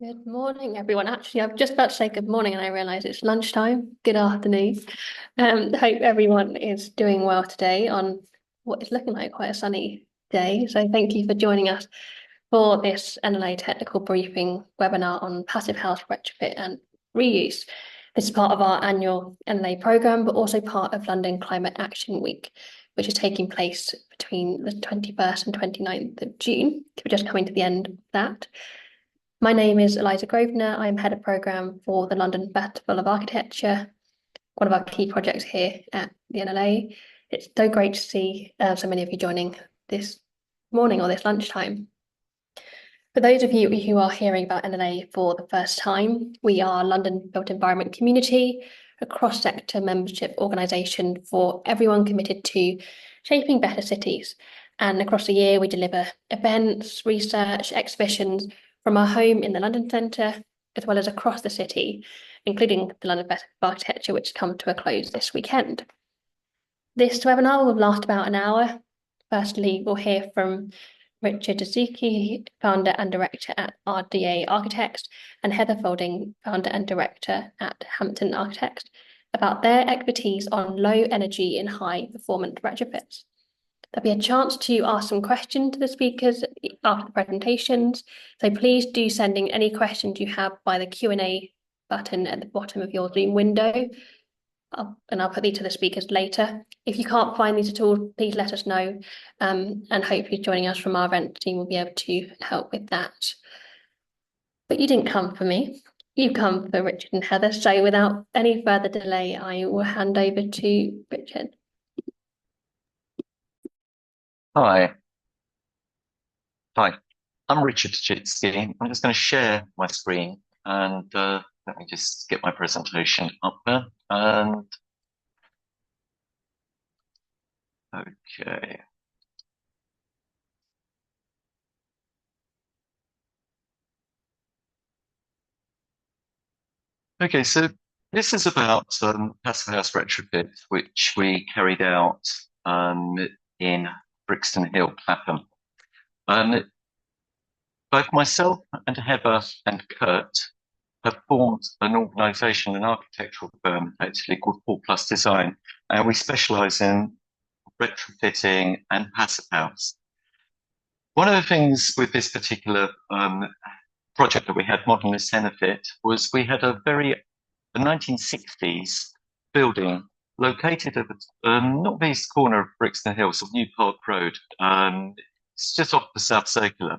Good morning, everyone. Actually, I'm just about to say good morning, and I realise it's lunchtime. Good afternoon. Hope everyone is doing well today on what is looking like quite a sunny day. So thank you for joining us for this NLA technical briefing webinar on passive house retrofit and reuse. This is part of our annual NLA programme, but also part of London Climate Action Week, which is taking place between the 21st and 29th of June. We're just coming to the end of that. My name is Eliza Grosvenor. I'm Head of Programme for the London Festival of Architecture, one of our key projects here at the NLA. It's so great to see so many of you joining this morning or this lunchtime. For those of you who are hearing about NLA for the first time, we are London Built Environment Community, a cross-sector membership organisation for everyone committed to shaping better cities. And across the year, we deliver events, research, exhibitions, from our home in the London Centre, as well as across the city, including the London Festival of Architecture, which come to a close this weekend. This webinar will last about an hour. Firstly, we'll hear from Richard Dudzicki, founder and director at RDA Architects, and Heather Faulding, founder and director at Hamptons Architects, about their expertise on low energy and high performance retrofits. There'll be a chance to ask some questions to the speakers after the presentations. So please do send in any questions you have by the Q&A button at the bottom of your Zoom window. And I'll put these to the speakers later. If you can't find these at all, please let us know. And hopefully joining us from our event team will be able to help with that. But you didn't come for me. You come for Richard and Heather. So without any further delay, I will hand over to Richard. Hi. I'm Richard Dudzicki. I'm just going to share my screen and let me just get my presentation up there. And okay. Okay, so this is about passive house retrofit, which we carried out in Brixton Hill, Clapham. Both myself and Heather and Kurt have formed an organisation, an architectural firm, actually called 4 Plus Design, and we specialise in retrofitting and passive house. One of the things with this particular project that we had, Modernist EnerPHit, was we had a 1960s building located at the northeast corner of Brixton Hill, so New Park Road. It's just off the South Circular.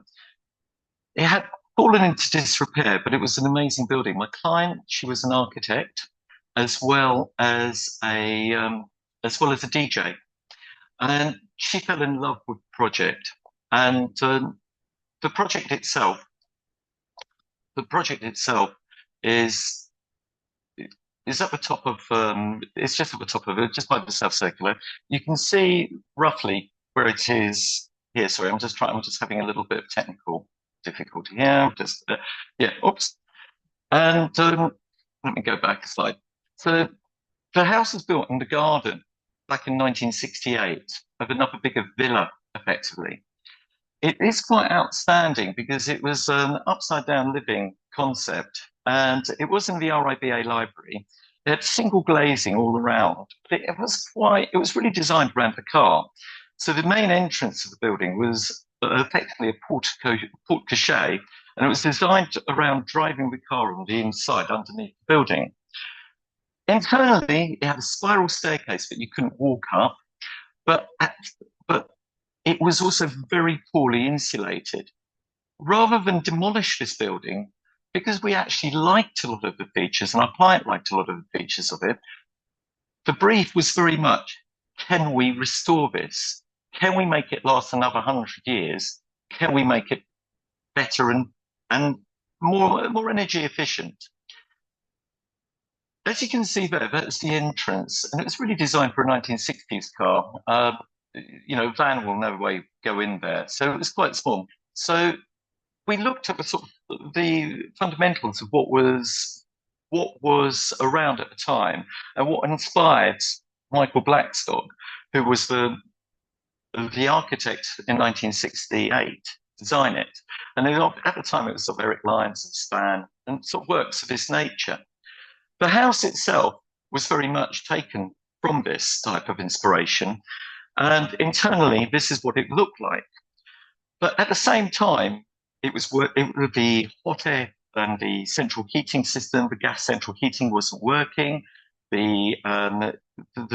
It had fallen into disrepair, but it was an amazing building. My client, she was an architect as well as a DJ, and she fell in love with the project. And the project itself is at the top of it's just at the top of it, just by the South Circular. You can see roughly where it is here. Sorry, I'm just having a little bit of technical difficulty here. Oops. And let me go back a slide. So the house was built in the garden back in 1968 of another bigger villa, effectively. It is quite outstanding because it was an upside down living concept, and it was in the RIBA library. It had single glazing all around. It was really designed around the car. So the main entrance of the building was effectively a porte cochere, and it was designed around driving the car on the inside underneath the building. Internally, it had a spiral staircase that you couldn't walk up, but it was also very poorly insulated. Rather than demolish this building, because we actually liked a lot of the features, and our client liked a lot of the features of it, the brief was very much, can we restore this? Can we make it last another 100 years? Can we make it better and more energy efficient? As you can see there, that's the entrance, and it was really designed for a 1960s car. Van will no way go in there, so it was quite small. So we looked at the fundamentals of what was around at the time, and what inspired Michael Blackstock, who was the architect in 1968, design it. And at the time, it was sort of Eric Lyons and Span and sort of works of this nature. The house itself was very much taken from this type of inspiration. And internally, this is what it looked like. But at the same time, it would be hot air and the central heating system, the gas central heating wasn't working. The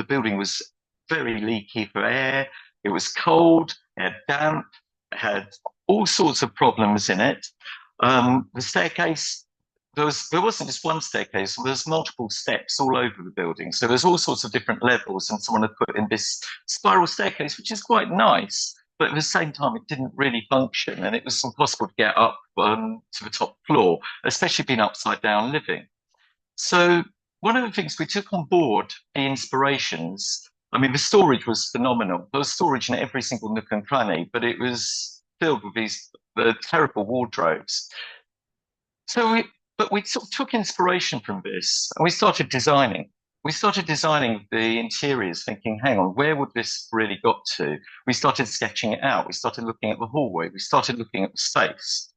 building was very leaky for air. It was cold, it had damp, it had all sorts of problems in it. The staircase, there wasn't just one staircase, there was multiple steps all over the building. So there's all sorts of different levels, and someone had put in this spiral staircase, which is quite nice. But at the same time, it didn't really function, and it was impossible to get up to the top floor, especially being upside down living. So one of the things we took on board the inspirations. I mean, the storage was phenomenal. There was storage in every single nook and cranny, but it was filled with these terrible wardrobes. But we sort of took inspiration from this, and we started designing. We started designing the interiors, thinking, hang on, where would this really got to? We started sketching it out. We started looking at the hallway. We started looking at the space.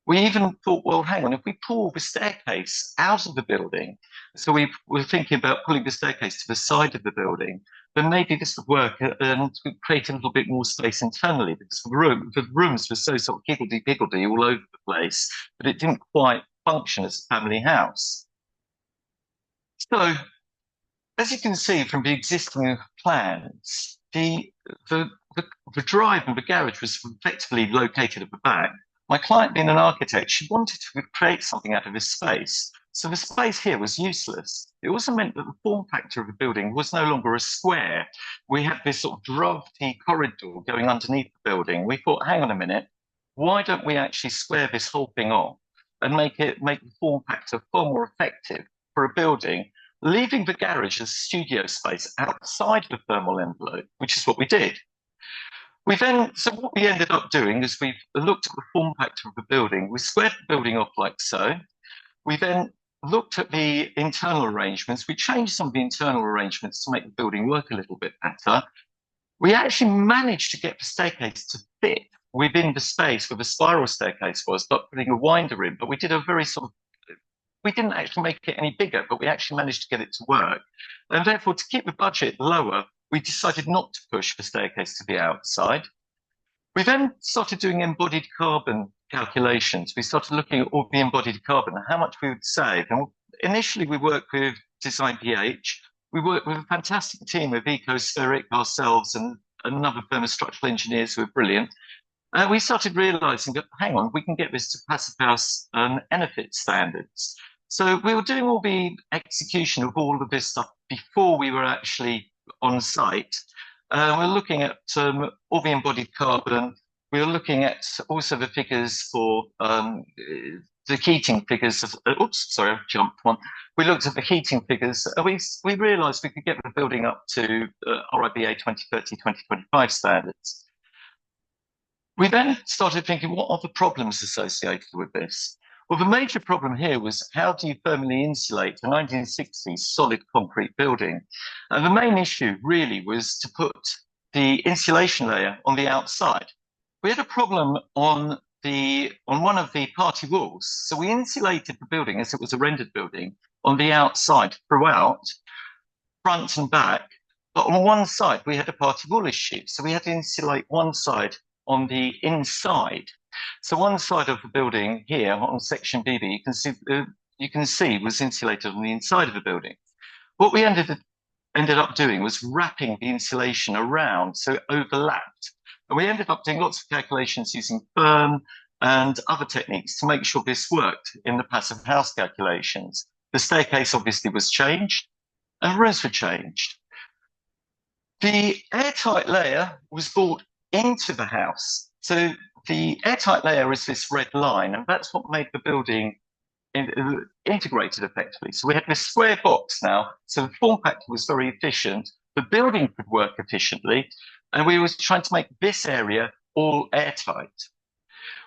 We even thought, well, hang on, if we pull the staircase out of the building, so we were thinking about pulling the staircase to the side of the building, then maybe this would work and create a little bit more space internally, because the rooms were so sort of higgledy-piggledy all over the place that it didn't quite function as a family house. So, as you can see from the existing plans, the drive and the garage was effectively located at the back. My client, being an architect, she wanted to create something out of this space. So the space here was useless. It also meant that the form factor of the building was no longer a square. We had this sort of drafty corridor going underneath the building. We thought, hang on a minute, why don't we actually square this whole thing off and make the form factor far more effective for a building, leaving the garage as studio space outside the thermal envelope, which is what we did. So what we ended up doing is we looked at the form factor of the building. We squared the building off like so. We then looked at the internal arrangements. We changed some of the internal arrangements to make the building work a little bit better. We actually managed to get the staircase to fit within the space where the spiral staircase was, not putting a winder in, but we did a very sort of, we didn't actually make it any bigger, but we actually managed to get it to work. And therefore, to keep the budget lower, we decided not to push the staircase to the outside. We then started doing embodied carbon calculations. We started looking at all the embodied carbon and how much we would save. And initially, we worked with Design PH. We worked with a fantastic team of Ecospheric, ourselves, and another firm of structural engineers who were brilliant. And we started realizing that, hang on, we can get this to Passive House and EnerPHit standards. So we were doing all the execution of all of this stuff before we were actually on site. We're looking at all the embodied carbon. We were looking at also the figures for the heating figures. Oops, sorry, I've jumped one. We looked at the heating figures. We realized we could get the building up to RDA 2030, 2025 standards. We then started thinking, what are the problems associated with this? Well, the major problem here was, how do you thermally insulate a 1960s solid concrete building? And the main issue really was to put the insulation layer on the outside. We had a problem on one of the party walls. So we insulated the building as it was a rendered building on the outside throughout, front and back. But on one side, we had a party wall issue. So we had to insulate one side on the inside. So one side of the building here on section BB, you can see was insulated on the inside of the building. What we ended up doing was wrapping the insulation around so it overlapped. And we ended up doing lots of calculations using firm and other techniques to make sure this worked in the Passive House calculations. The staircase obviously was changed and rooms were changed. The airtight layer was brought into the house. So the airtight layer is this red line, and that's what made the building integrated effectively. So we had this square box now, so the form factor was very efficient, the building could work efficiently, and we were trying to make this area all airtight.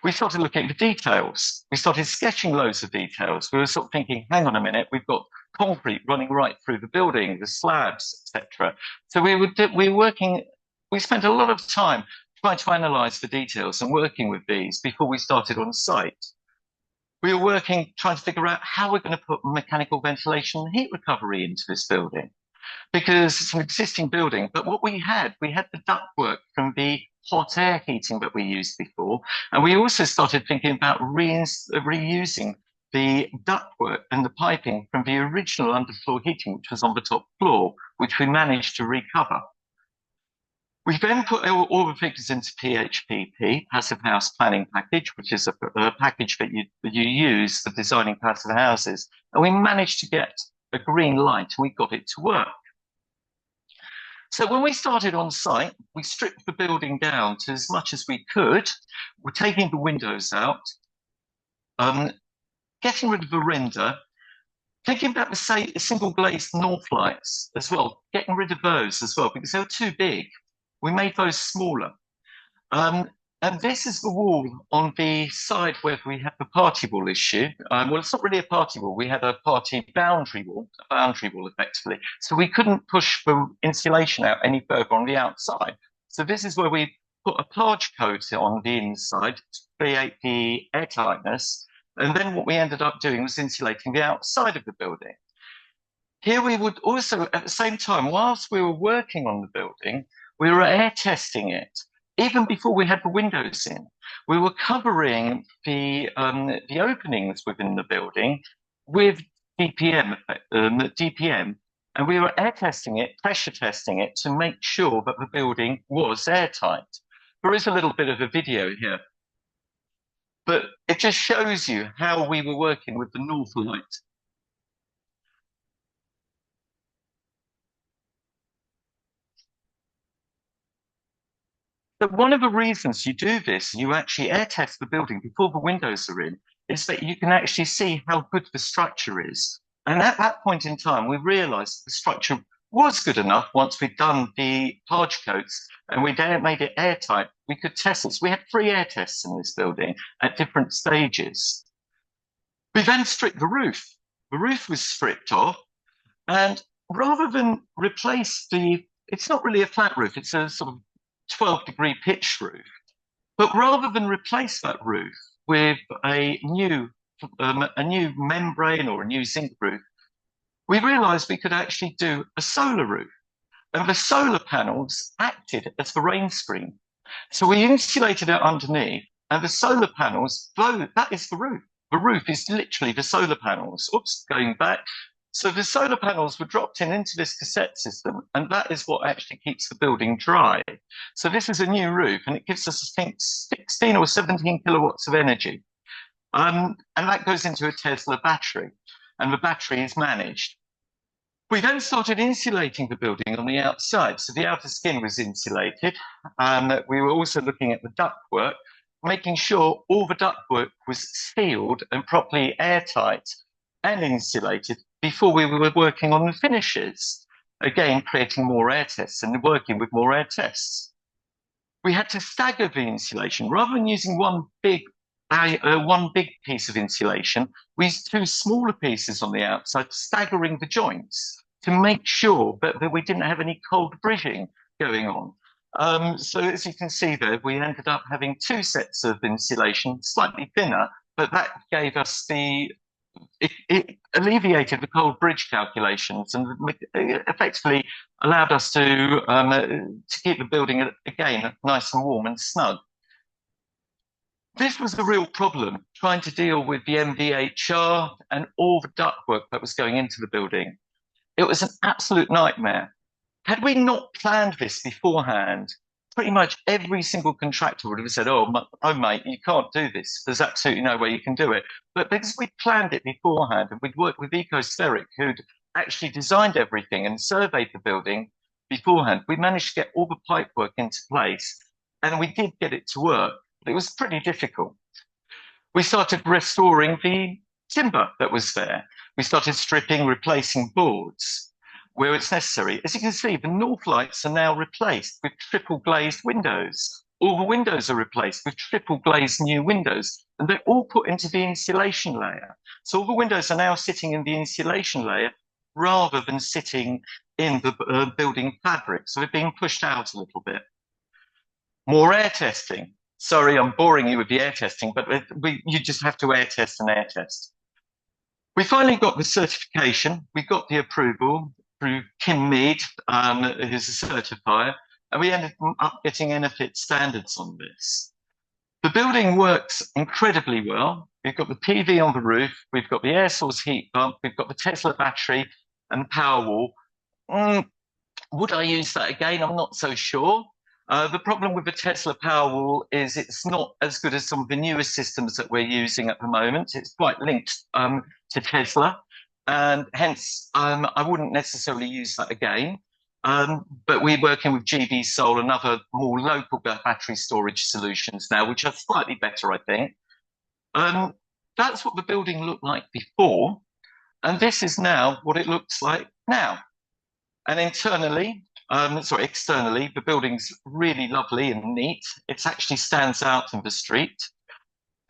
We started looking at the details. We started sketching loads of details. We were sort of thinking, hang on a minute, we've got concrete running right through the building, the slabs, etc. So we spent a lot of time trying to analyze the details and working with these before we started on site. We were working, trying to figure out how we're going to put mechanical ventilation and heat recovery into this building, because it's an existing building. But what we had the ductwork from the hot air heating that we used before. And we also started thinking about reusing the ductwork and the piping from the original underfloor heating, which was on the top floor, which we managed to recover. We then put all the figures into PHPP, Passive House Planning Package, which is a package that you use for designing passive houses. And we managed to get a green light and we got it to work. So when we started on site, we stripped the building down to as much as we could. We're taking the windows out, getting rid of the render, thinking about the single glazed north lights as well, getting rid of those as well because they were too big. We made those smaller. And this is the wall on the side where we had the party wall issue. Well, it's not really a party wall. We had a party boundary wall effectively. So we couldn't push the insulation out any further on the outside. So this is where we put a plarge coat on the inside to create the airtightness. And then what we ended up doing was insulating the outside of the building. Here we would also, at the same time, whilst we were working on the building, we were air testing it. Even before we had the windows in, we were covering the openings within the building with DPM, and we were air testing it, pressure testing it to make sure that the building was airtight. There is a little bit of a video here, but it just shows you how we were working with the north light. But one of the reasons you do this, you actually air test the building before the windows are in, is that you can actually see how good the structure is. And at that point in time, we realized the structure was good enough once we'd done the plarge coats and we made it airtight. We could test this. We had 3 air tests in this building at different stages. We then stripped the roof. The roof was stripped off, and rather than replace it's not really a flat roof, it's a sort of 12-degree pitch roof. But rather than replace that roof with a new membrane or a new zinc roof, we realized we could actually do a solar roof. And the solar panels acted as the rain screen. So we insulated it underneath, and the solar panels, that is the roof. The roof is literally the solar panels. Oops, going back. So the solar panels were dropped into this cassette system, and that is what actually keeps the building dry. So this is a new roof, and it gives us, I think, 16 or 17 kilowatts of energy. And that goes into a Tesla battery, and the battery is managed. We then started insulating the building on the outside. So the outer skin was insulated. We were also looking at the ductwork, making sure all the ductwork was sealed and properly airtight and insulated before we were working on the finishes. Again, creating more air tests and working with more air tests. We had to stagger the insulation. Rather than using one big piece of insulation, we used 2 smaller pieces on the outside, staggering the joints to make sure that we didn't have any cold bridging going on. So as you can see there, we ended up having 2 sets of insulation, slightly thinner, but that gave us it alleviated the cold bridge calculations and effectively allowed us to keep the building, again, nice and warm and snug. This was the real problem, trying to deal with the MVHR and all the ductwork that was going into the building. It was an absolute nightmare. Had we not planned this beforehand, pretty much every single contractor would have said, oh, mate, you can't do this. There's absolutely no way you can do it. But because we planned it beforehand and we'd worked with Ecospheric, who'd actually designed everything and surveyed the building beforehand, we managed to get all the pipework into place, and we did get it to work. But it was pretty difficult. We started restoring the timber that was there. We started stripping, replacing boards where it's necessary. As you can see, the north lights are now replaced with triple glazed windows. All the windows are replaced with triple glazed new windows, and they're all put into the insulation layer. So all the windows are now sitting in the insulation layer rather than sitting in the building fabric. So they're being pushed out a little bit. More air testing. Sorry, I'm boring you with the air testing, but you just have to air test and air test. We finally got the certification. We got the approval through Kim Mead, who's a certifier, and we ended up getting EnerPHit standards on this. The building works incredibly well. We've got the PV on the roof, we've got the air source heat pump, we've got the Tesla battery and Powerwall. Would I use that again? I'm not so sure. The problem with the Tesla Powerwall is it's not as good as some of the newer systems that we're using at the moment. It's quite linked to Tesla, and hence I wouldn't necessarily use that again. But we're working with GB Soul and other more local battery storage solutions now, which are slightly better, I think. That's what the building looked like before, and this is now what it looks like now. And externally, the building's really lovely and neat. It actually stands out in the street.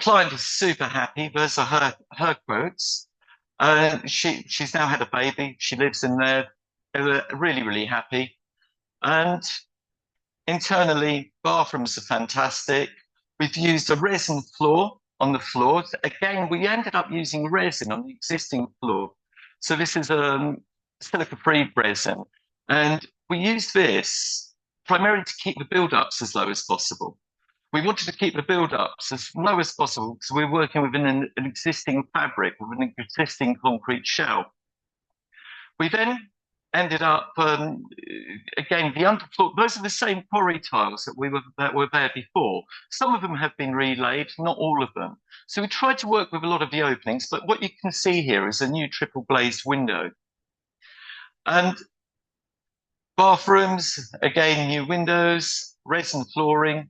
Client is super happy. Those are her quotes. She's now had a baby. She lives in there. They're really, really happy. And internally, bathrooms are fantastic. We've used a resin floor on the floors. Again, we ended up using resin on the existing floor. So this is silica-free resin. And we used this primarily to keep the build-ups as low as possible. We wanted to keep the build-ups as low as possible because we're working within an existing fabric, with an existing concrete shell. We then ended up, again, the underfloor, those are the same quarry tiles that were there before. Some of them have been relaid, not all of them. So we tried to work with a lot of the openings, but what you can see here is a new triple glazed window. And bathrooms, again, new windows, resin flooring.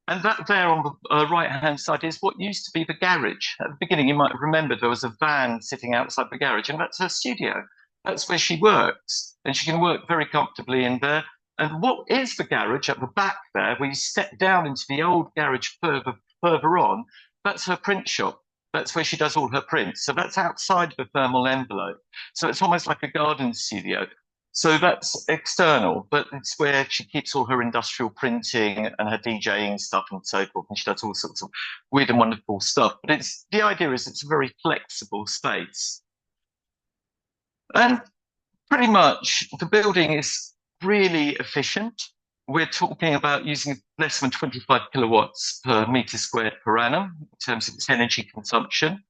And that there on the right-hand side is what used to be the garage. At the beginning, you might remember there was a van sitting outside the garage, and that's her studio. That's where she works, and she can work very comfortably in there. And what is the garage at the back there, where you step down into the old garage further on, that's her print shop. That's where she does all her prints. So that's outside the thermal envelope. So it's almost like a garden studio. So that's external, but it's where she keeps all her industrial printing and her DJing stuff and so forth. And she does all sorts of weird and wonderful stuff. But the idea is it's a very flexible space. And pretty much the building is really efficient. We're talking about using less than 25 kilowatts per meter squared per annum in terms of its energy consumption.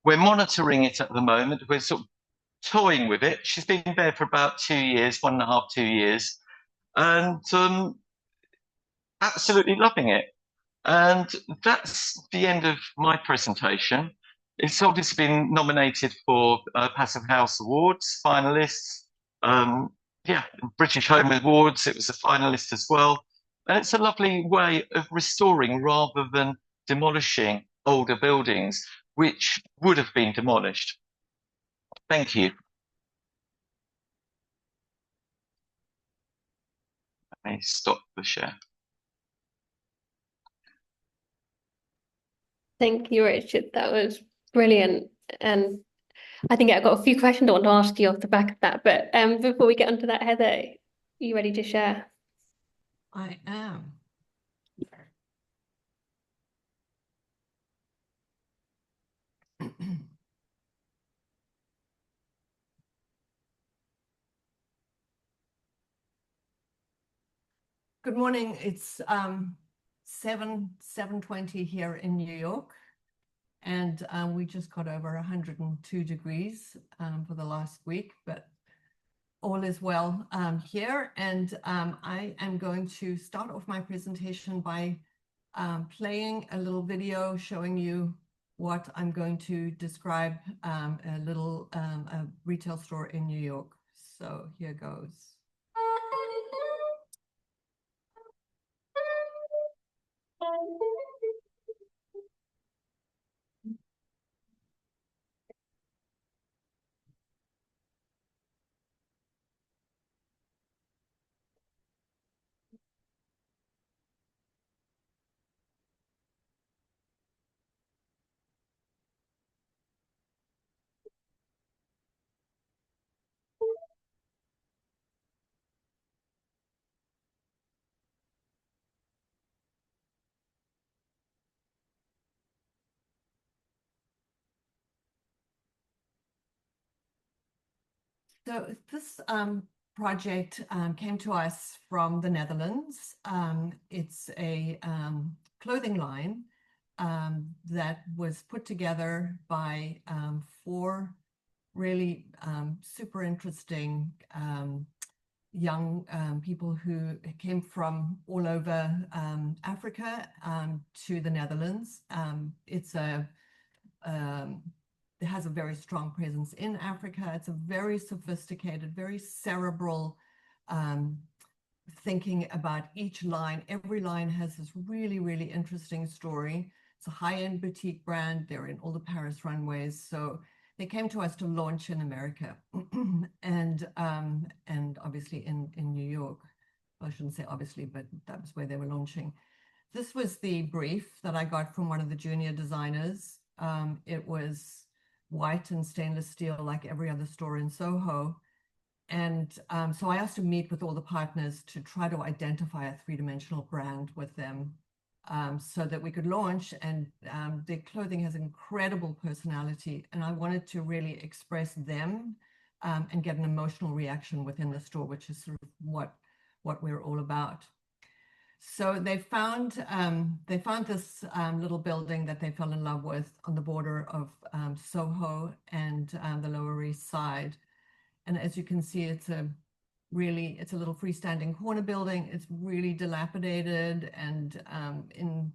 We're monitoring it at the moment. We're sort of toying with it. She's been there for about 2 years, 1.5, 2 years, and absolutely loving it. And that's the end of my presentation. It's obviously been nominated for Passive House Awards, finalists. Yeah, British Home Awards, it was a finalist as well. And it's a lovely way of restoring rather than demolishing older buildings, which would have been demolished. Thank you. Let me stop the share. Thank you, Richard. That was brilliant. And I think I've got a few questions I want to ask you off the back of that. But before we get onto that, Heather, are you ready to share? I am. Good morning. It's 7:20 here in New York, and we just got over 102 degrees for the last week, but all is well here. And I am going to start off my presentation by playing a little video showing you what I'm going to describe a little a retail store in New York. So here goes. So this project came to us from the Netherlands. It's a clothing line that was put together by 4 really super interesting young people who came from all over Africa to the Netherlands. It has a very strong presence in Africa. It's a very sophisticated, very cerebral thinking about each line. Every line has this really, really interesting story. It's a high-end boutique brand. They're in all the Paris runways. So they came to us to launch in America and obviously in New York. Well, I shouldn't say obviously, but that was where they were launching. This was the brief that I got from one of the junior designers. It was white and stainless steel like every other store in Soho. And so I asked to meet with all the partners to try to identify a 3-dimensional brand with them so that we could launch. And their clothing has incredible personality. And I wanted to really express them and get an emotional reaction within the store, which is sort of what we're all about. So they found this little building that they fell in love with on the border of Soho and the Lower East Side. And as you can see, it's a little freestanding corner building. It's really dilapidated and in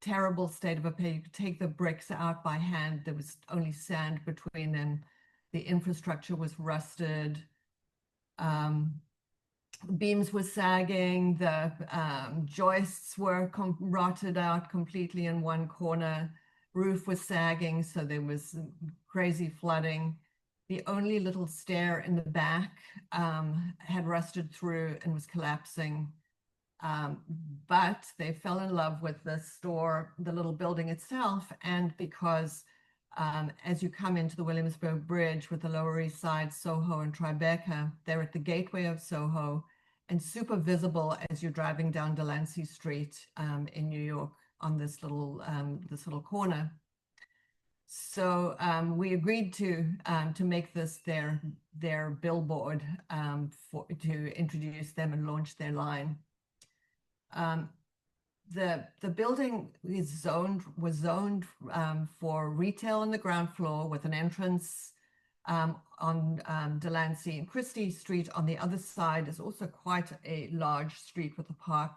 terrible state of repair. You could take the bricks out by hand. There was only sand between them. The infrastructure was rusted. Beams were sagging, the joists were rotted out completely in one corner, roof was sagging, so there was crazy flooding. The only little stair in the back had rusted through and was collapsing. But they fell in love with the store, the little building itself, and because as you come into the Williamsburg Bridge with the Lower East Side, Soho and Tribeca, they're at the gateway of Soho and super visible as you're driving down Delancey Street in New York on this little corner. So we agreed to make this their billboard to introduce them and launch their line. The building was zoned for retail on the ground floor with an entrance on Delancey and Christie Street. On the other side is also quite a large street with a park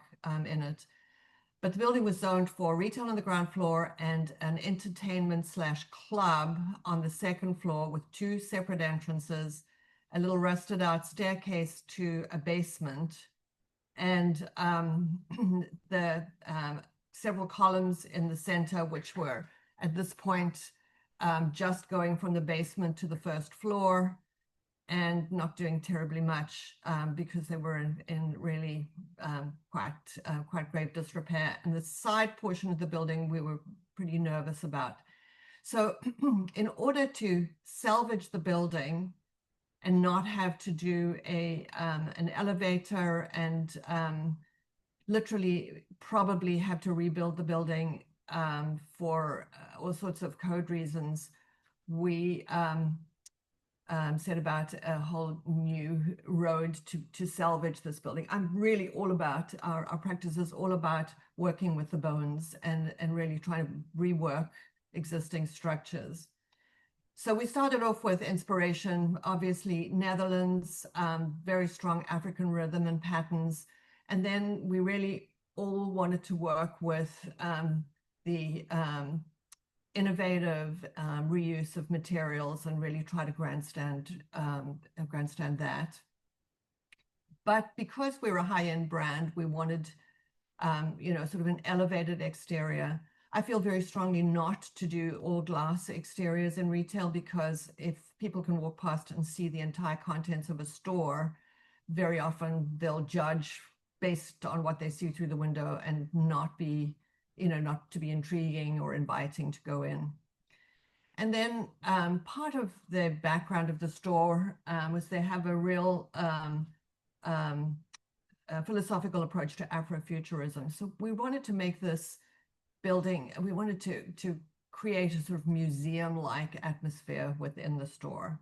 in it. But the building was zoned for retail on the ground floor and an entertainment/club on the second floor with 2 separate entrances, a little rusted out staircase to a basement, and the several columns in the center, which were at this point just going from the basement to the first floor and not doing terribly much because they were in really quite grave disrepair. And the side portion of the building we were pretty nervous about. So in order to salvage the building and not have to do an elevator and literally probably have to rebuild the building for all sorts of code reasons, we set about a whole new road to salvage this building. I'm really all about, our practice is all about working with the bones and really trying to rework existing structures. So we started off with inspiration, obviously Netherlands, very strong African rhythm and patterns. And then we really all wanted to work with the innovative reuse of materials and really try to grandstand that. But because we're a high-end brand, we wanted, sort of an elevated exterior. I feel very strongly not to do all glass exteriors in retail, because if people can walk past and see the entire contents of a store, very often they'll judge based on what they see through the window and not to be intriguing or inviting to go in. And then part of the background of the store was they have a real philosophical approach to Afrofuturism. So we wanted to make this building, we wanted to create a sort of museum-like atmosphere within the store.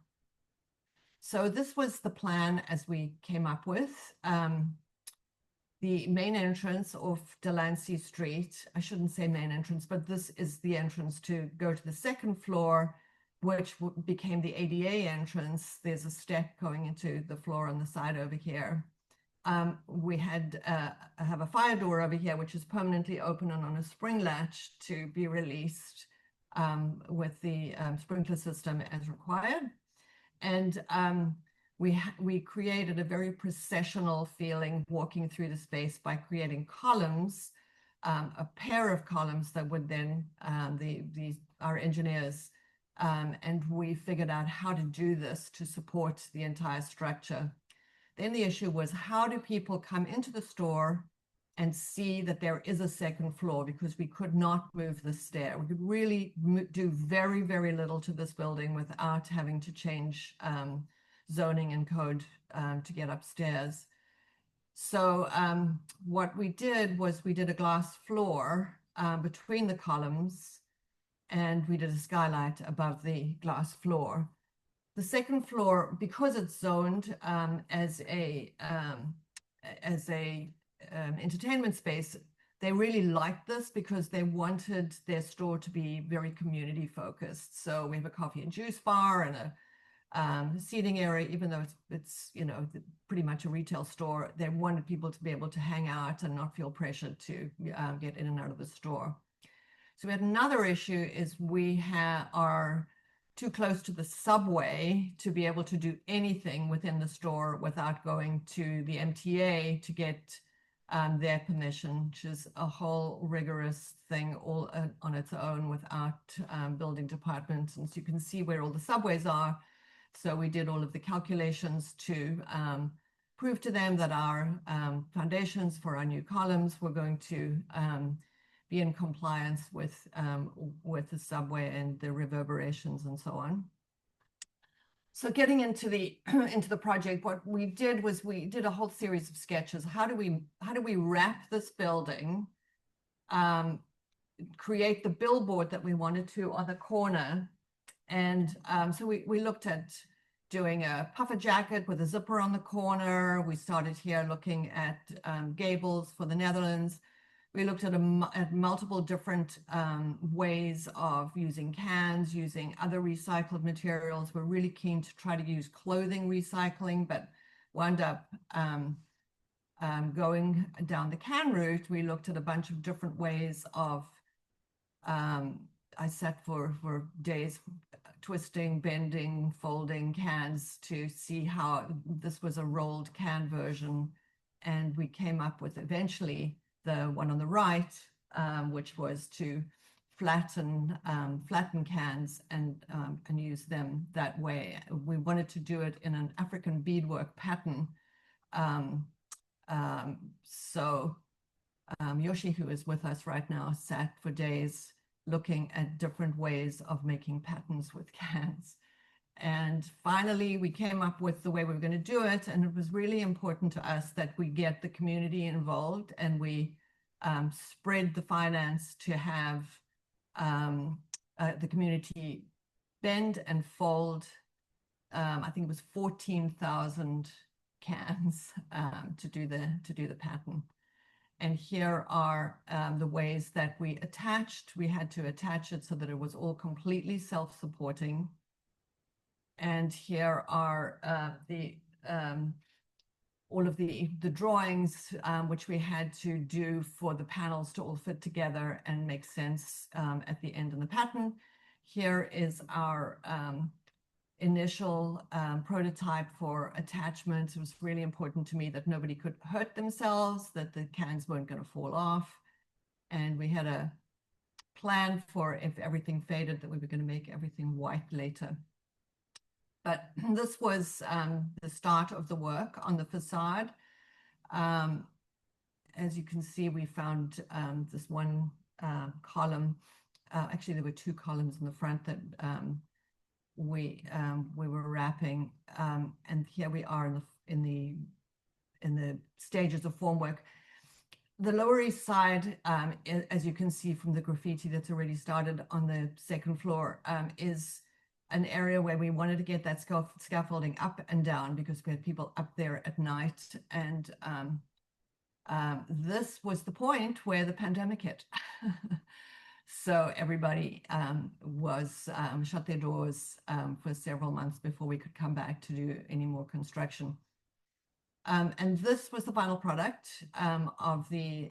So this was the plan as we came up with. The main entrance of Delancey Street, I shouldn't say main entrance, but this is the entrance to go to the second floor, which became the ADA entrance. There's a step going into the floor on the side over here. We have a fire door over here, which is permanently open and on a spring latch to be released with the sprinkler system as required. And we created a very processional feeling walking through the space by creating columns, a pair of columns that would then, our engineers, and we figured out how to do this to support the entire structure. Then the issue was, how do people come into the store and see that there is a second floor, because we could not move the stair. We could really do very, very little to this building without having to change zoning and code to get upstairs. So what we did was we did a glass floor between the columns, and we did a skylight above the glass floor. The second floor, because it's zoned as a entertainment space, they really liked this because they wanted their store to be very community focused. So we have a coffee and juice bar and a seating area, even though it's pretty much a retail store. They wanted people to be able to hang out and not feel pressured to get in and out of the store. So we had another issue, is we are too close to the subway to be able to do anything within the store without going to the MTA to get their permission, which is a whole rigorous thing all on its own without building departments. And so you can see where all the subways are. So we did all of the calculations to prove to them that our foundations for our new columns were going to be in compliance with the subway and the reverberations and so on. So getting into the project, what we did was we did a whole series of sketches. How do we wrap this building, create the billboard that we wanted to on the corner, and so we looked at doing a puffer jacket with a zipper on the corner. We started here looking at gables for the Netherlands. We looked at multiple different ways of using cans, using other recycled materials. We're really keen to try to use clothing recycling, but wound up going down the can route. We looked at a bunch of different ways of, I sat for days twisting, bending, folding cans to see how this was a rolled can version. And we came up with eventually the one on the right, which was to flatten cans and use them that way. We wanted to do it in an African beadwork pattern. So Yoshi, who is with us right now, sat for days looking at different ways of making patterns with cans. And finally, we came up with the way we were going to do it. And it was really important to us that we get the community involved, and we spread the finance to have the community bend and fold. I think it was 14,000 cans to do the pattern. And here are the ways that we attached. We had to attach it so that it was all completely self-supporting. And here are all of the drawings, which we had to do for the panels to all fit together and make sense at the end in the pattern. Here is our initial prototype for attachments. It was really important to me that nobody could hurt themselves, that the cans weren't going to fall off. And we had a plan for if everything faded, that we were going to make everything white later. But this was the start of the work on the facade. As you can see, we found this one column. Actually, there were two columns in the front that we were wrapping, and here we are in the stages of formwork. The Lower East Side, as you can see from the graffiti that's already started on the second floor, is an area where we wanted to get that scaffolding up and down because we had people up there at night. And this was the point where the pandemic hit. So everybody was shut their doors for several months before we could come back to do any more construction. And this was the final product of the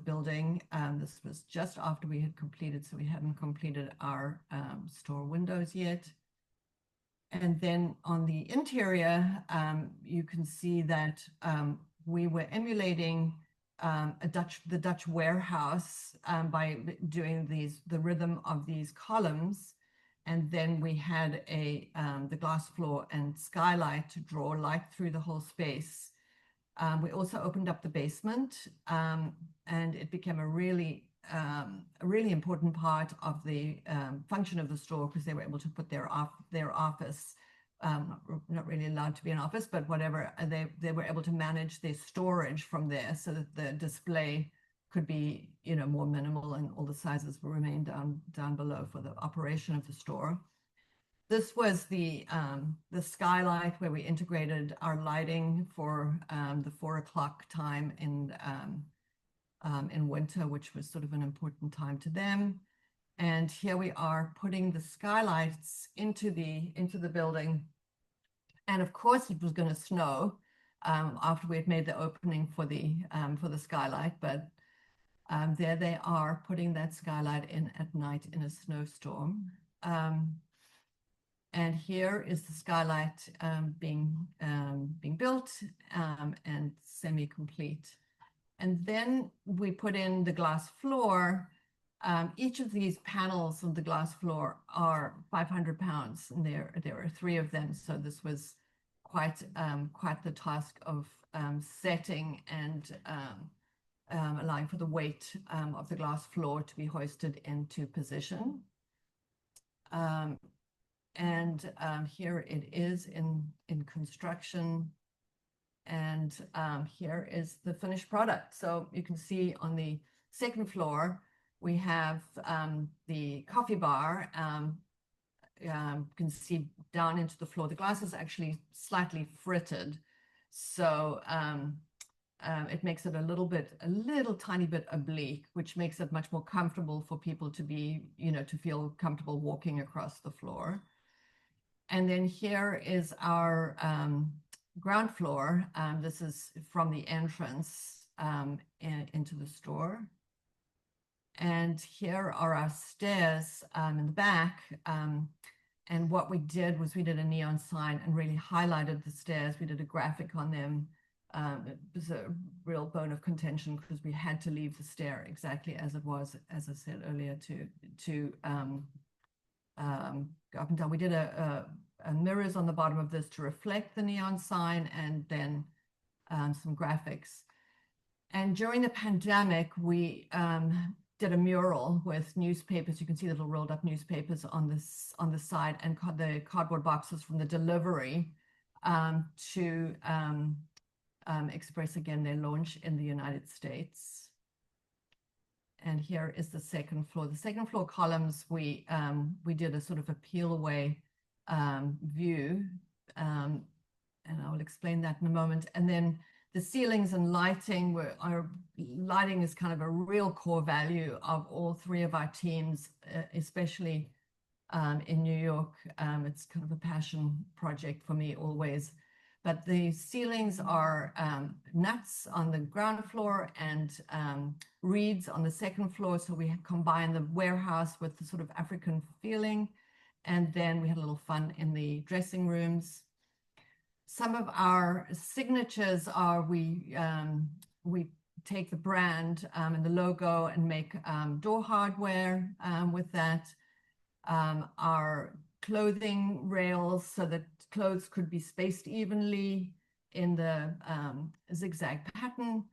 building. This was just after we had completed, so we hadn't completed our store windows yet. And then on the interior, you can see that we were emulating the Dutch warehouse by doing the rhythm of these columns. And then we had the glass floor and skylight to draw light through the whole space. We also opened up the basement, and it became a really important part of the function of the store, because they were able to put their office, not really allowed to be an office, but whatever, they were able to manage their storage from there, so that the display could be, more minimal, and all the sizes will remain down below for the operation of the store. This was the skylight, where we integrated our lighting for the 4 o'clock time in winter, which was sort of an important time to them. And here we are putting the skylights into the building. And of course, it was going to snow after we had made the opening for the skylight, but there they are putting that skylight in at night in a snowstorm. And here is the skylight being built and semi-complete. And then we put in the glass floor. Each of these panels of the glass floor are 500 pounds, and there are 3 of them. So this was quite the task of setting and allowing for the weight of the glass floor to be hoisted into position. And here it is in construction. And here is the finished product. So you can see on the second floor, we have the coffee bar. You can see down into the floor. The glass is actually slightly fritted. So it makes it a little tiny bit oblique, which makes it much more comfortable for people to be, to feel comfortable walking across the floor. And then here is our ground floor. This is from the entrance into the store. And here are our stairs in the back. And what we did was we did a neon sign and really highlighted the stairs. We did a graphic on them. It was a real bone of contention, because we had to leave the stair exactly as it was, as I said earlier, to go up and down. We did a mirrors on the bottom of this to reflect the neon sign, and then some graphics. And during the pandemic, we did a mural with newspapers. You can see the little rolled up newspapers on the side, and the cardboard boxes from the delivery to express again their launch in the United States. And here is the second floor. The second floor columns, we did a sort of a peel away view, and I'll explain that in a moment. And then the ceilings and lighting our lighting is kind of a real core value of all 3 of our teams, especially in New York. It's kind of a passion project for me always. But the ceilings are nuts on the ground floor and reeds on the second floor. So we combine the warehouse with the sort of African feeling. And then we had a little fun in the dressing rooms. Some of our signatures are we take the brand and the logo and make door hardware with that. Our clothing rails, so that clothes could be spaced evenly in the zigzag pattern.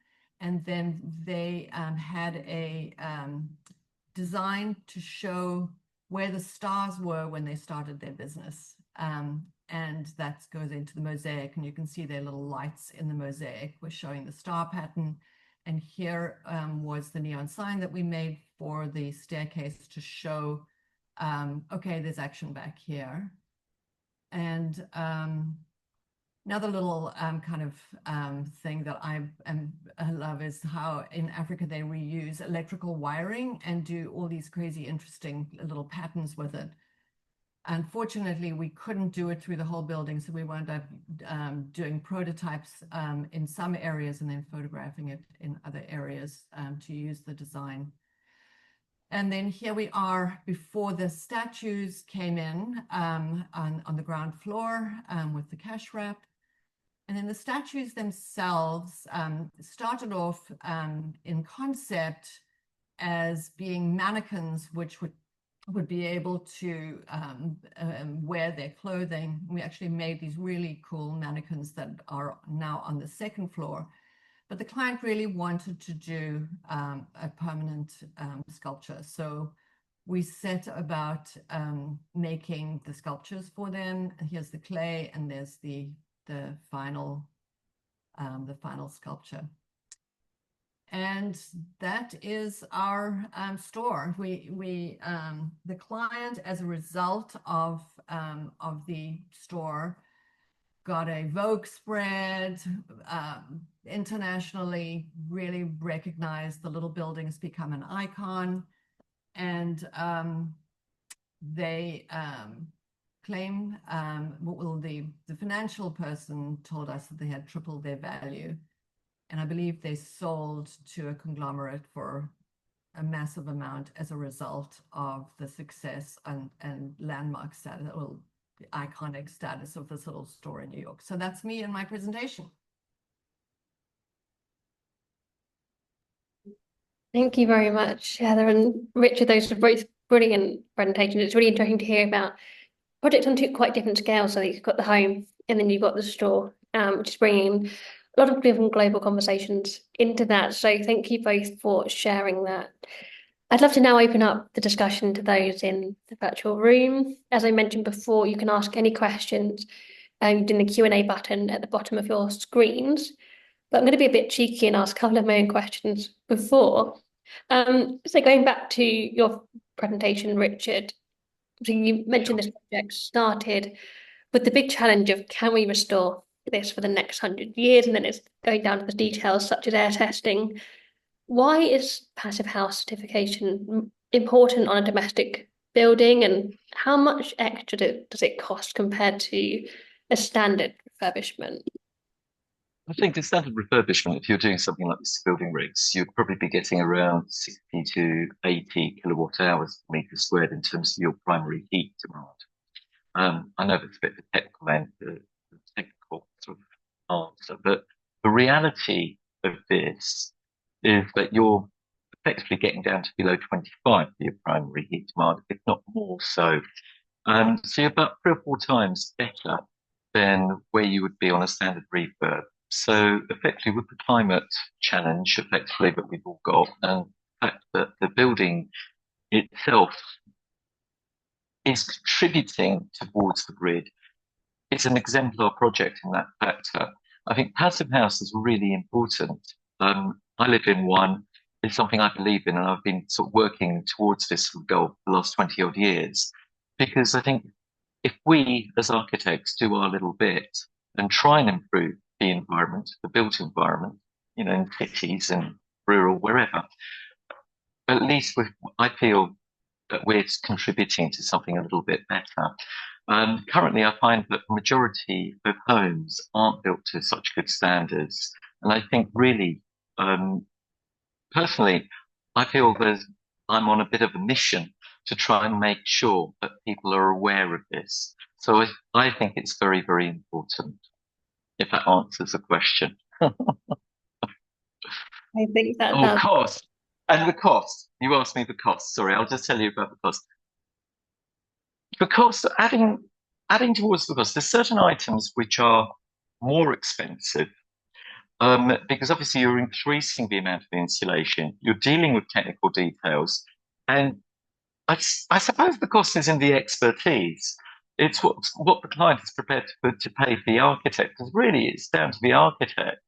And then they had a design to show where the stars were when they started their business. And that goes into the mosaic, and you can see their little lights in the mosaic. We're showing the star pattern. And here was the neon sign that we made for the staircase to show okay, there's action back here. And another little kind of thing that I love is how in Africa they reuse electrical wiring and do all these crazy, interesting little patterns with it. Unfortunately, we couldn't do it through the whole building, so we wound up doing prototypes in some areas and then photographing it in other areas to use the design. And then here we are before the statues came in on the ground floor with the cash wrap. And then the statues themselves started off in concept as being mannequins, which would be able to wear their clothing. We actually made these really cool mannequins that are now on the second floor. But the client really wanted to do a permanent sculpture. So we set about making the sculptures for them. And here's the clay, and there's the final sculpture. And that is our store. The client, as a result of the store, got a Vogue spread, internationally really recognized. The little building has become an icon, and they claim, well, the financial person told us that they had tripled their value. And I believe they sold to a conglomerate for a massive amount as a result of the success and landmark status, or the iconic status of this little store in New York. So that's me and my presentation. Thank you very much, Heather and Richard. Those are both brilliant presentations. It's really interesting to hear about projects on two quite different scales. So you've got the home and then you've got the store, which is bringing a lot of different global conversations into that. So thank you both for sharing that. I'd love to now open up the discussion to those in the virtual room. As I mentioned before, you can ask any questions in the Q&A button at the bottom of your screens. But I'm going to be a bit cheeky and ask a couple of my own questions before. So going back to your presentation, Richard, so you mentioned this project started with the big challenge of, can we restore this for the next 100 years? And then it's going down to the details such as air testing. Why is passive house certification important on a domestic building, and how much extra does it cost compared to a standard refurbishment? I think the standard refurbishment, if you're doing something like this building rigs, you'd probably be getting around 60 to 80 kilowatt hours per meter squared in terms of your primary heat demand. I know that's a bit of a technical sort of answer, but the reality of this is that you're effectively getting down to below 25 for your primary heat demand, if not more so. So you're about 3 or 4 times better than where you would be on a standard refurb. So effectively, with the climate challenge effectively that we've all got, and the fact that the building itself is contributing towards the grid, it's an exemplar project in that factor. I think passive house is really important. I live in one. It's something I believe in, and I've been sort of working towards this goal for the last 20 odd years, because I think if we as architects do our little bit and try and improve the environment, the built environment, you know, in cities and rural, wherever, at least I feel that we're contributing to something a little bit better. Currently, I find that the majority of homes aren't built to such good standards. And I think really, personally, I feel that I'm on a bit of a mission to try and make sure that people are aware of this. So I think it's very, very important, if that answers the question. I think that Oh, cost. And the cost. You asked me the cost. Sorry, I'll just tell you about the cost. The cost, adding towards the cost, there's certain items which are more expensive, because obviously you're increasing the amount of insulation, you're dealing with technical details, and I suppose the cost is in the expertise. It's what the client is prepared to pay for the architect, because really it's down to the architect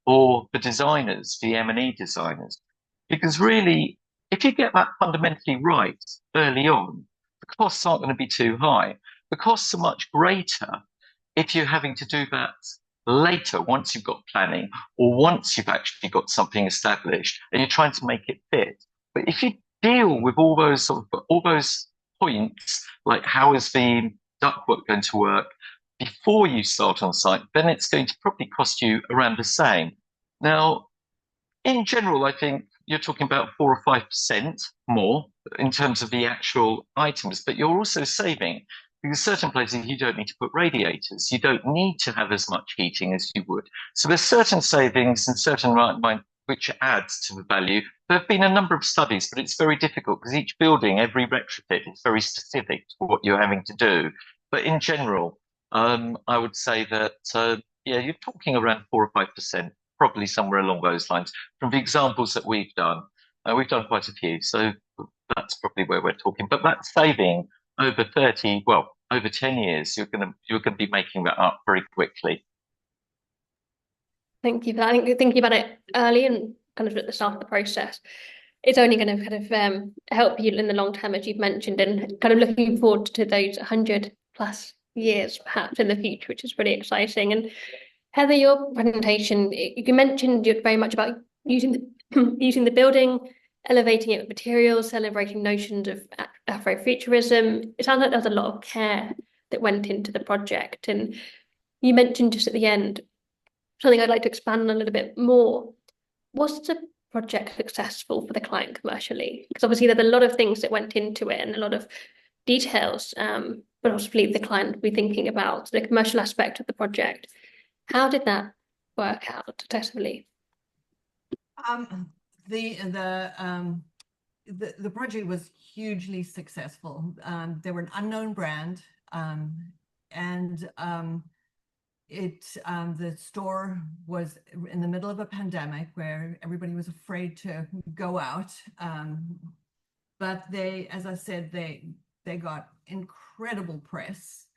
or the designers, the M&E designers. Because really, if you get that fundamentally right early on, the the costs aren't going to be too high. The costs are much greater if you're having to do that later, once you've got planning or once you've actually got something established and you're trying to make it fit. But if you deal with all those points, like how is the ductwork going to work before you start on site, then it's going to probably cost you around the same. Now, in general, I think you're talking about 4 or 5% more in terms of the actual items, but you're also saving because certain places you don't need to put radiators. You don't need to have as much heating as you would. So there's certain savings and certain which adds to the value. There have been a number of studies, but it's very difficult because each building, every retrofit is very specific to what you're having to do. But in general, I would say that, yeah, you're talking around 4 or 5%, probably somewhere along those lines from the examples that we've done. We've done quite a few, so that's probably where we're talking. But that saving over 30, well, over 10 years, you're going to be making that up very quickly. Thank you for that. I think thinking about it early and kind of at the start of the process, it's only going to kind of help you in the long term, as you've mentioned, and kind of looking forward to those 100+ years perhaps in the future, which is really exciting. And Heather, your presentation, you mentioned you're very much about using the building, elevating it with materials, celebrating notions of Afrofuturism. It sounds like there's a lot of care that went into the project. And you mentioned just at the end, something I'd like to expand on a little bit more. Was the project successful for the client commercially? Because obviously there's a lot of things that went into it and a lot of details, but obviously the client will be thinking about the commercial aspect of the project. How did that work out successfully? The project was hugely successful. They were an unknown brand, and the store was in the middle of a pandemic where everybody was afraid to go out. But they, as I said, they got incredible press.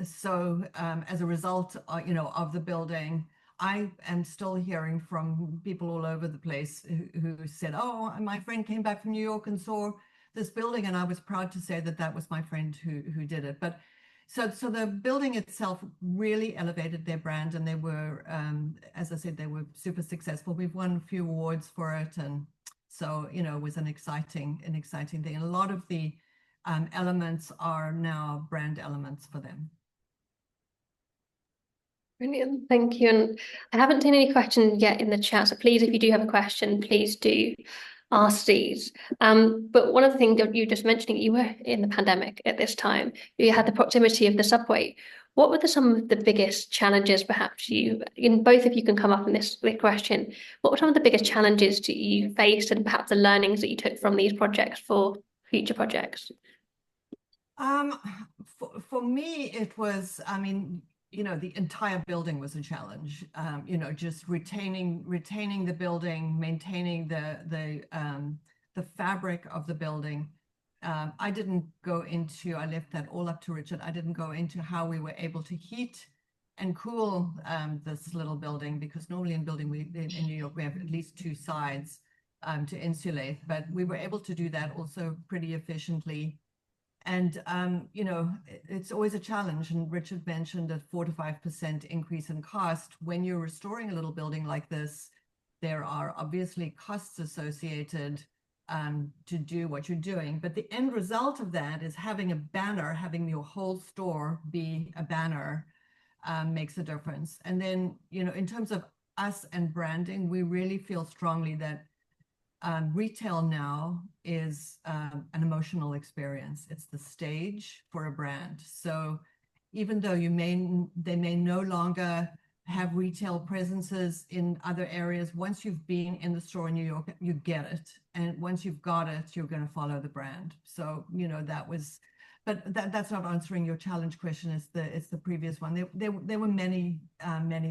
So as a result, of the building, I am still hearing from people all over the place who said, "Oh, my friend came back from New York and saw this building," and I was proud to say that that was my friend who did it. But so the building itself really elevated their brand, and they were, as I said, they were super successful. We've won a few awards for it, and so it was an exciting thing. And a lot of the elements are now brand elements for them. Brilliant, thank you. And I haven't seen any questions yet in the chat, so please, if you do have a question, please do ask these. But one of the things that you just mentioning, you were in the pandemic at this time, you had the proximity of the subway. What were some of the biggest challenges, perhaps both of you can come up in this question, what were some of the biggest challenges that you faced and perhaps the learnings that you took from these projects for future projects? For me, it was, the entire building was a challenge. Just retaining the building, maintaining the fabric of the building. I left that all up to Richard. I didn't go into how we were able to heat and cool this little building, because normally in New York we have at least 2 sides to insulate, but we were able to do that also pretty efficiently. And, it's always a challenge. And Richard mentioned a 4 to 5% increase in cost. When you're restoring a little building like this, there are obviously costs associated to do what you're doing. But the end result of that is having a banner, having your whole store be a banner makes a difference. And then, in terms of us and branding, we really feel strongly that retail now is an emotional experience. It's the stage for a brand. So even though they may no longer have retail presences in other areas, once you've been in the store in New York, you get it. And once you've got it, you're going to follow the brand. So, that was, but that's not answering your challenge question. It's the previous one. There were many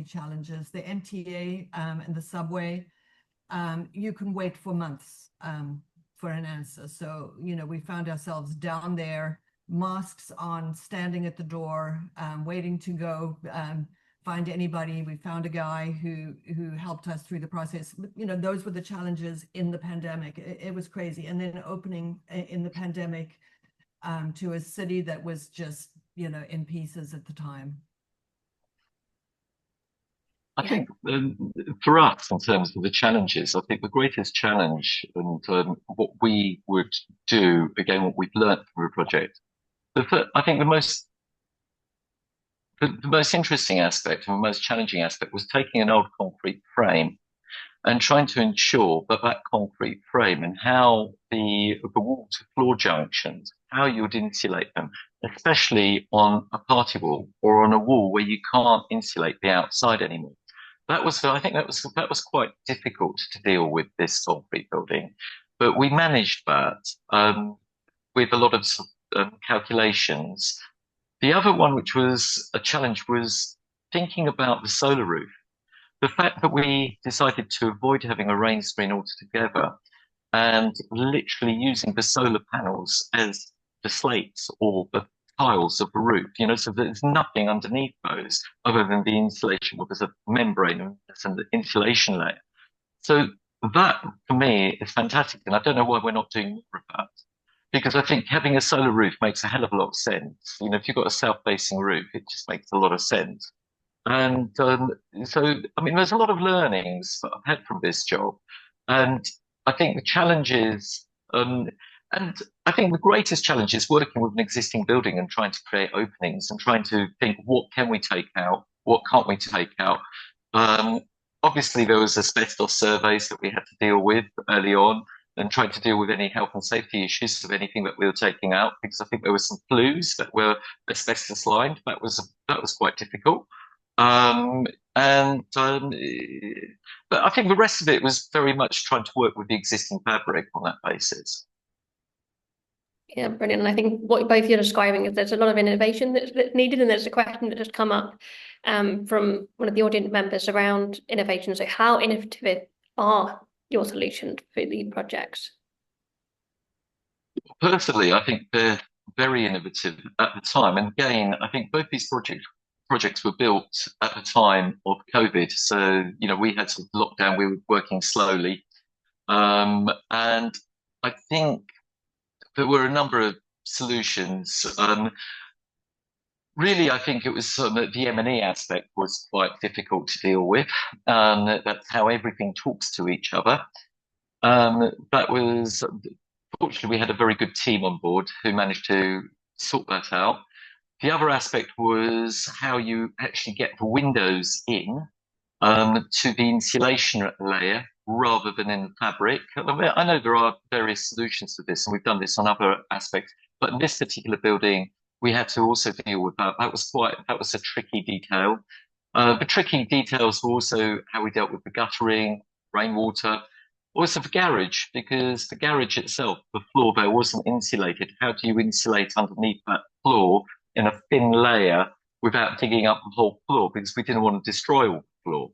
challenges. The MTA and the subway, you can wait for months for an answer. So, we found ourselves down there, masks on, standing at the door, waiting to go find anybody. We found a guy who helped us through the process. But, those were the challenges in the pandemic. It was crazy. And then opening in the pandemic, to a city that was just, you know, in pieces at the time? I think for us, in terms of the challenges, I think the greatest challenge and what we would do, again, what we've learned from the project, I think the most interesting aspect and the most challenging aspect was taking an old concrete frame and trying to ensure that that concrete frame and how the wall to floor junctions, how you would insulate them, especially on a party wall or on a wall where you can't insulate the outside anymore. I think that was quite difficult to deal with this concrete building, but we managed that with a lot of calculations. The other one, which was a challenge, was thinking about the solar roof. The fact that we decided to avoid having a rain screen altogether and literally using the solar panels as the slates or the tiles of the roof, you know, so there's nothing underneath those other than the insulation. Well, there's a membrane and there's an insulation layer. So that for me is fantastic. And I don't know why we're not doing more of that. Because I think having a solar roof makes a hell of a lot of sense. You know, if you've got a south-facing roof, it just makes a lot of sense. And so, I mean, there's a lot of learnings that I've had from this job. And I think the challenges, and I think the greatest challenge is working with an existing building and trying to create openings and trying to think, what can we take out? What can't we take out? Obviously, there was asbestos surveys that we had to deal with early on and trying to deal with any health and safety issues of anything that we were taking out, because I think there were some flues that were asbestos lined. That was quite difficult. But I think the rest of it was very much trying to work with the existing fabric on that basis. Yeah, brilliant. And I think what both you're describing is there's a lot of innovation that's needed, and there's a question that just come up from one of the audience members around innovation. So how innovative are your solutions for the projects? Personally, I think they're very innovative at the time. And again, I think both these projects were built at the time of COVID. So, you know, we had some lockdown, we were working slowly. And I think there were a number of solutions. Really, I think it was the M&E aspect was quite difficult to deal with. That's how everything talks to each other. Fortunately, we had a very good team on board who managed to sort that out. The other aspect was how you actually get the windows in to the insulation layer rather than in the fabric. I know there are various solutions to this, and we've done this on other aspects, but in this particular building, we had to also deal with that. That was a tricky detail. The tricky details were also how we dealt with the guttering, rainwater, also the garage, because the garage itself, the floor there wasn't insulated. How do you insulate underneath that floor in a thin layer without digging up the whole floor? Because we didn't want to destroy all the floor.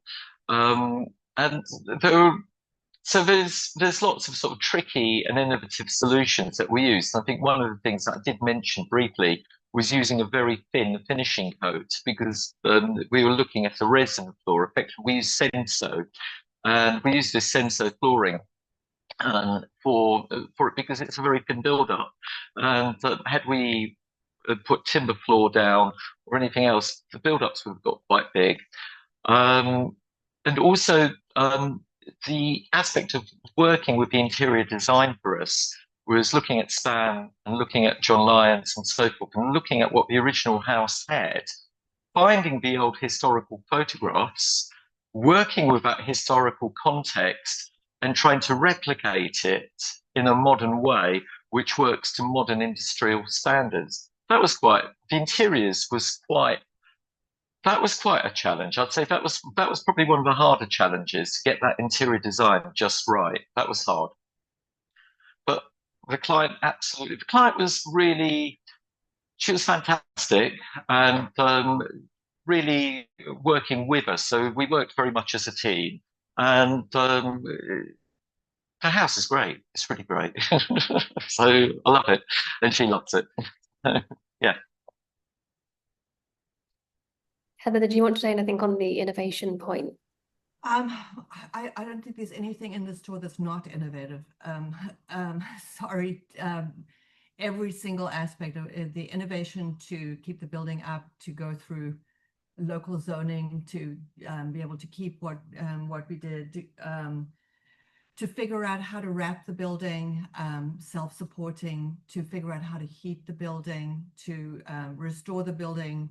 So there's lots of sort of tricky and innovative solutions that we use. And I think one of the things that I did mention briefly was using a very thin finishing coat, because we were looking at a resin floor. Effectively, we used Senso, and we used this Senso flooring for it because it's a very thin build-up. And had we put timber floor down or anything else, the build-ups would have got quite big. And also, the aspect of working with the interior design for us was looking at Stan and looking at John Lyons and so forth, and looking at what the original house had, finding the old historical photographs, working with that historical context and trying to replicate it in a modern way, which works to modern industrial standards. The interiors was quite a challenge. I'd say that was probably one of the harder challenges, to get that interior design just right. That was hard. But the client she was fantastic and really working with us. So we worked very much as a team, and her house is great. It's really great. So I love it, and she loves it. Yeah. Heather, did you want to say anything on the innovation point? I don't think there's anything in this tour that's not innovative. Sorry. every single aspect of the innovation to keep the building up, to go through local zoning, to be able to keep what we did, to figure out how to wrap the building self-supporting, to figure out how to heat the building, to restore the building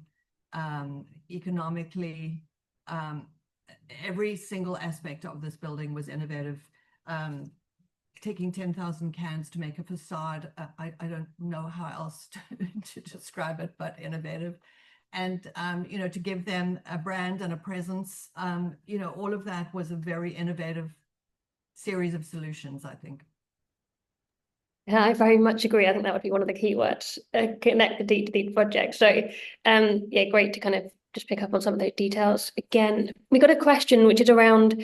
economically. Every single aspect of this building was innovative. Taking 10,000 cans to make a facade, I don't know how else to describe it, but innovative. And, you know, to give them a brand and a presence, you know, all of that was a very innovative series of solutions, I think. Yeah, I very much agree. I think that would be one of the keywords, connect the deep to deep project. So, yeah, great to kind of just pick up on some of those details. Again, we got a question which is around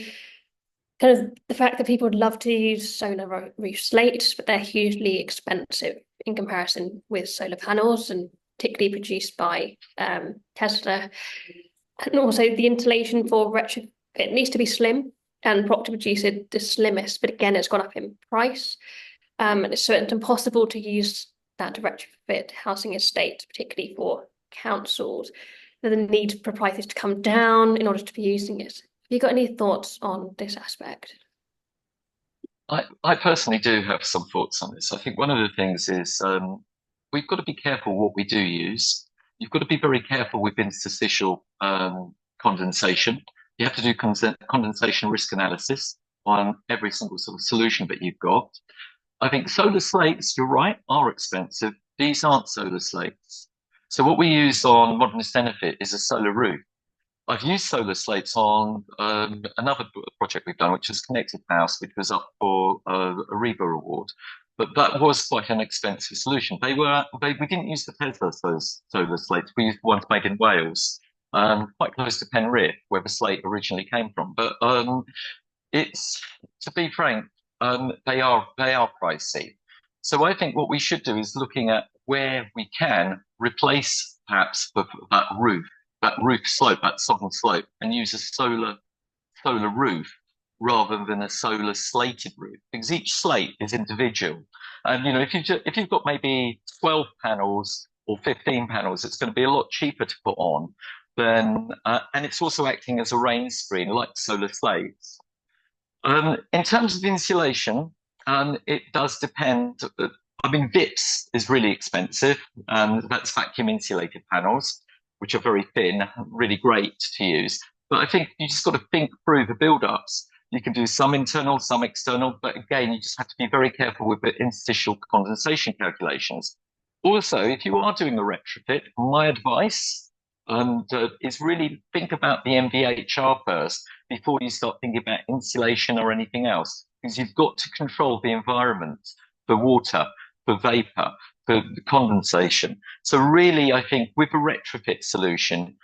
kind of the fact that people would love to use solar roof slates, but they're hugely expensive in comparison with solar panels, and particularly produced by Tesla. And also the insulation for retrofit needs to be slim, and Procter produce it the slimmest, but again, it's gone up in price. And it's impossible to use that to retrofit housing estates, particularly for councils. The need for prices to come down in order to be using it. Have you got any thoughts on this aspect? I personally do have some thoughts on this. I think one of the things is we've got to be careful what we do use. You've got to be very careful with interstitial condensation. You have to do condensation risk analysis on every single sort of solution that you've got. I think solar slates, you're right, are expensive. These aren't solar slates. So what we use on Modernist EnerPHit is a solar roof. I've used solar slates on another project we've done, which is Connected House, which was up for a REBA award. But that was quite an expensive solution. We didn't use the Tesla solar slates. We used ones made in Wales, quite close to Penrith, where the slate originally came from. But it's, to be frank, they are pricey. So I think what we should do is looking at where we can replace perhaps that roof slope, that southern slope, and use a solar roof rather than a solar slated roof, because each slate is individual. And you know, if you've got maybe 12 panels or 15 panels, it's going to be a lot cheaper to put on than, and it's also acting as a rain screen like solar slates. In terms of insulation, it does depend. I mean, VIPS is really expensive. That's vacuum insulated panels, which are very thin, really great to use. But I think you just got to think through the build-ups. You can do some internal, some external, but again, you just have to be very careful with the interstitial condensation calculations. Also, if you are doing a retrofit, my advice is really think about the MVHR first before you start thinking about insulation or anything else, because you've got to control the environment for water, for vapor, for condensation. So really, I think with a retrofit solution,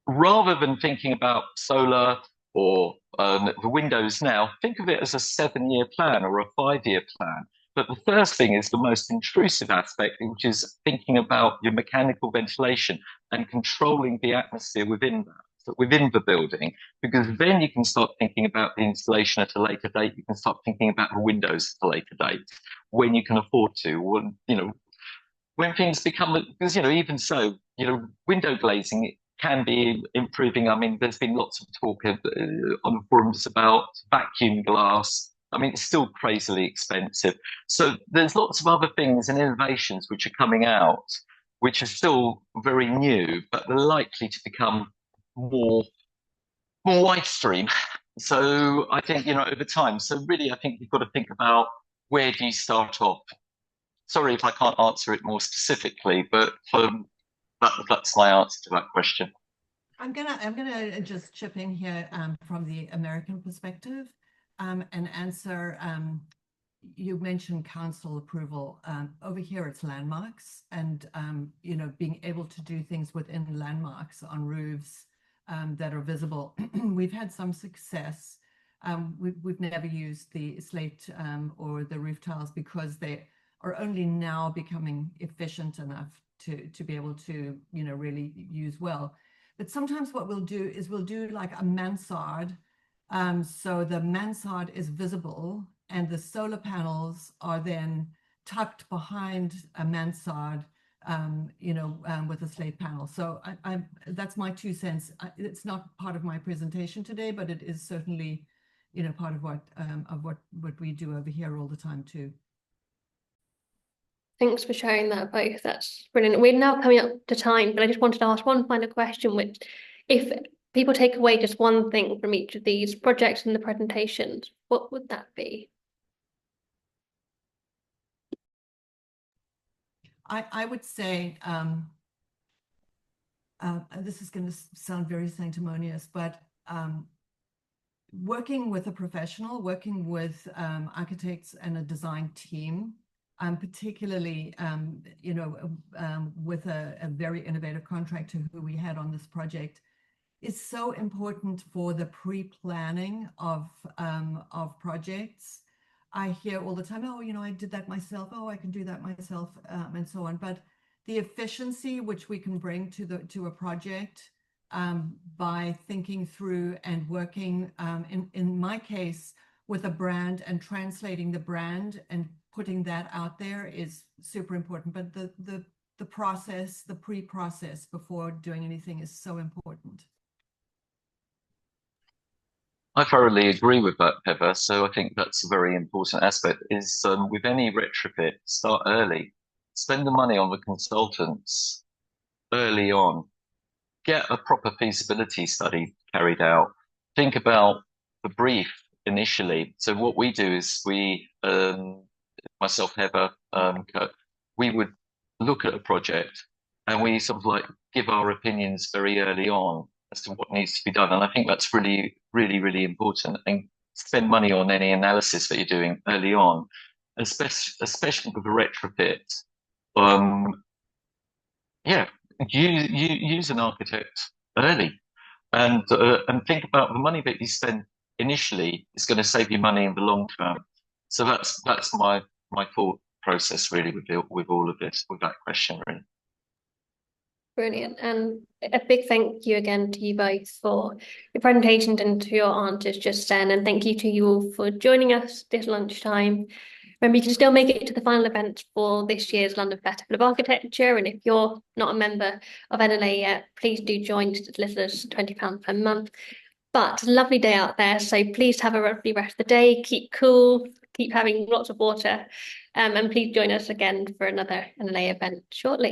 rather than thinking about solar or the windows now, think of it as a 7-year plan or a 5-year plan. But the first thing is the most intrusive aspect, which is thinking about your mechanical ventilation and controlling the atmosphere within the building, because then you can start thinking about the insulation at a later date. You can start thinking about the windows at a later date when you can afford to. When things become, because even so, window glazing can be improving. I mean, there's been lots of talk on forums about vacuum glass. I mean, it's still crazily expensive. So there's lots of other things and innovations which are coming out, which are still very new, but they're likely to become more widestream. So I think, over time. So really, I think you've got to think about where do you start off? Sorry if I can't answer it more specifically, but that's my answer to that question. I'm gonna just chip in here from the American perspective and answer. You mentioned council approval. Over here, it's landmarks, and being able to do things within landmarks on roofs that are visible. We've had some success. We've never used the slate or the roof tiles because they are only now becoming efficient enough to be able to really use well. But sometimes what we'll do is we'll do like a mansard. So the mansard is visible and the solar panels are then tucked behind a mansard, with a slate panel. So that's my 2 cents. It's not part of my presentation today, but it is certainly, part of what we do over here all the time too. Thanks for sharing that both. That's brilliant. We're now coming up to time, but I just wanted to ask one final question, which if people take away just one thing from each of these projects and the presentations, what would that be? I would say, this is going to sound very sanctimonious, but working with a professional, working with architects and a design team, particularly, with a very innovative contractor who we had on this project, is so important for the pre-planning of projects. I hear all the time, oh, I did that myself. Oh, I can do that myself, and so on. But the efficiency which we can bring to a project by thinking through and working, in my case, with a brand and translating the brand and putting that out there is super important. But the process, the pre-process before doing anything is so important. I thoroughly agree with that, Heather. So I think that's a very important aspect is with any retrofit, start early. Spend the money on the consultants early on. Get a proper feasibility study carried out. Think about the brief initially. So what we do is we, myself, Heather, Kurt, we would look at a project and we sort of like give our opinions very early on as to what needs to be done. And I think that's really, really, really important. And spend money on any analysis that you're doing early on, especially with a retrofit. Use an architect early, and think about the money that you spend initially is going to save you money in the long term. So that's my thought process really with all of this, with that question really. Brilliant. And a big thank you again to you both for your presentations and to your answers just then. And thank you to you all for joining us this lunchtime. Remember, you can still make it to the final event for this year's London Festival of Architecture. And if you're not a member of NLA yet, please do join. It's as little as £20 per month. But it's a lovely day out there. So please have a lovely rest of the day. Keep cool, keep having lots of water. And please join us again for another NLA event shortly.